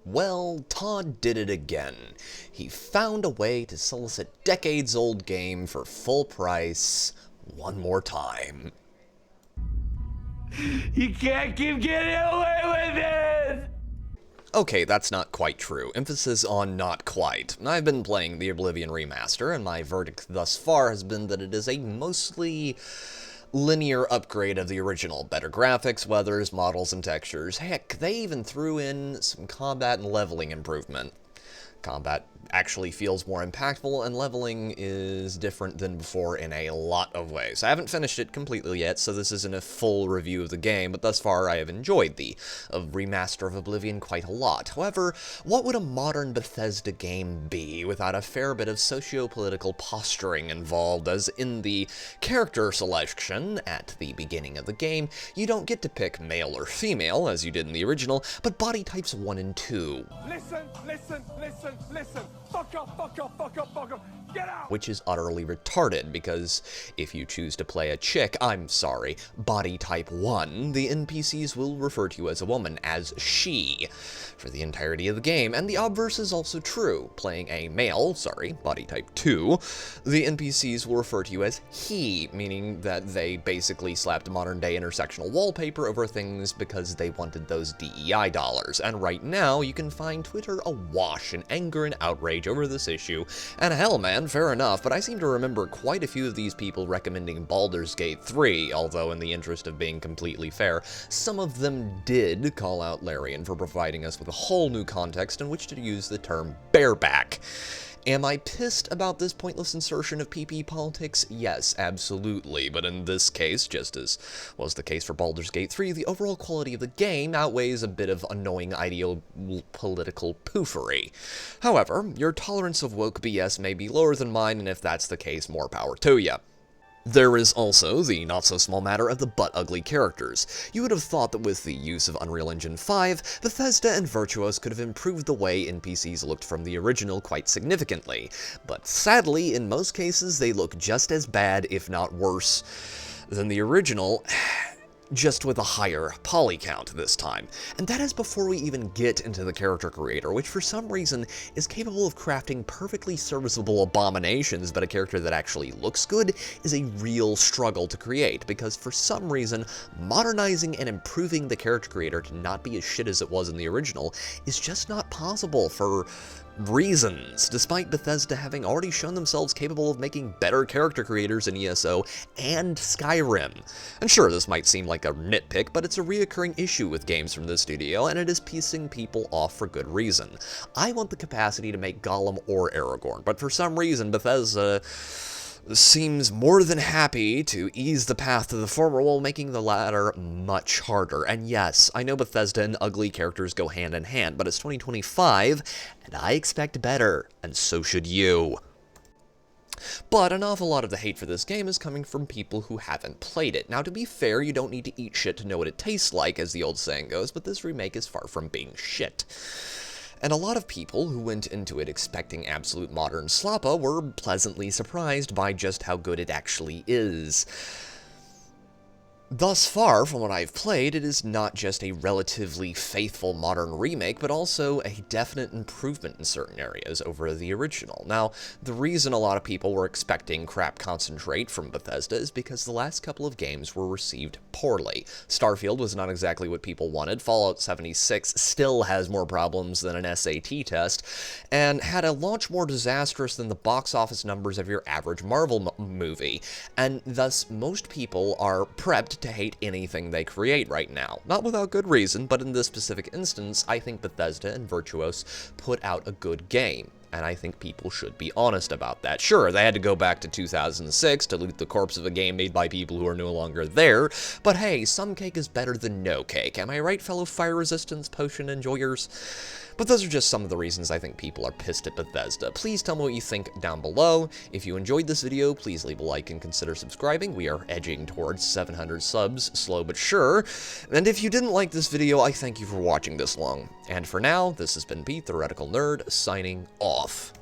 Well, Todd did it again. He found a way to sell us a decades-old game for full price one more time. You can't keep getting away with it! Okay, that's not quite true. Emphasis on not quite. I've been playing the Oblivion Remaster, and my verdict thus far has been that it is a mostly linear upgrade of the original. Better graphics, weathers, models, and textures. Heck, they even threw in some combat and leveling improvement. Combat actually feels more impactful, and leveling is different than before in a lot of ways. I haven't finished it completely yet, so this isn't a full review of the game, but thus far I have enjoyed the remaster of Oblivion quite a lot. However, what would a modern Bethesda game be without a fair bit of socio-political posturing involved, as in the character selection at the beginning of the game, you don't get to pick male or female, as you did in the original, but body types 1 and 2. Listen! Fuck up! Get out! Which is utterly retarded, because if you choose to play a chick, body type 1, the NPCs will refer to you as a woman, as she, for the entirety of the game, and the obverse is also true. Playing a male, body type 2, the NPCs will refer to you as he, meaning that they basically slapped modern-day intersectional wallpaper over things because they wanted those DEI dollars, and right now you can find Twitter awash in anger and outrage over this issue, and hell man, fair enough, but I seem to remember quite a few of these people recommending Baldur's Gate 3, although in the interest of being completely fair, some of them did call out Larian for providing us with a whole new context in which to use the term bareback. Am I pissed about this pointless insertion of PP politics? Yes, absolutely, but in this case, just as was the case for Baldur's Gate 3, the overall quality of the game outweighs a bit of annoying political poofery. However, your tolerance of woke BS may be lower than mine, and if that's the case, more power to ya. There is also the not-so-small matter of the butt-ugly characters. You would have thought that with the use of Unreal Engine 5, Bethesda and Virtuos could have improved the way NPCs looked from the original quite significantly, but sadly, in most cases, they look just as bad, if not worse, than the original, just with a higher poly count this time. And that is before we even get into the character creator, which for some reason is capable of crafting perfectly serviceable abominations, but a character that actually looks good is a real struggle to create, because for some reason, modernizing and improving the character creator to not be as shit as it was in the original is just not possible for reasons, despite Bethesda having already shown themselves capable of making better character creators in ESO and Skyrim. And sure, this might seem like a nitpick, but it's a reoccurring issue with games from this studio, and it is pissing people off for good reason. I want the capacity to make Gollum or Aragorn, but for some reason Bethesda seems more than happy to ease the path to the former while making the latter much harder. And yes, I know Bethesda and ugly characters go hand in hand, but it's 2025, and I expect better, and so should you. But an awful lot of the hate for this game is coming from people who haven't played it. Now, to be fair, you don't need to eat shit to know what it tastes like, as the old saying goes, but this remake is far from being shit. And a lot of people who went into it expecting absolute modern slappa were pleasantly surprised by just how good it actually is. Thus far, from what I've played, it is not just a relatively faithful modern remake, but also a definite improvement in certain areas over the original. Now, the reason a lot of people were expecting crap concentrate from Bethesda is because the last couple of games were received poorly. Starfield was not exactly what people wanted, Fallout 76 still has more problems than an SAT test, and had a launch more disastrous than the box office numbers of your average Marvel movie, and thus most people are prepped to hate anything they create right now. Not without good reason, but in this specific instance, I think Bethesda and Virtuos put out a good game, and I think people should be honest about that. Sure, they had to go back to 2006 to loot the corpse of a game made by people who are no longer there, but hey, some cake is better than no cake. Am I right, fellow fire resistance potion enjoyers? But those are just some of the reasons I think people are pissed at Bethesda. Please tell me what you think down below. If you enjoyed this video, please leave a like and consider subscribing. We are edging towards 700 subs, slow but sure. And if you didn't like this video, I thank you for watching this long. And for now, this has been Pete, the Heretical Nerd, signing off.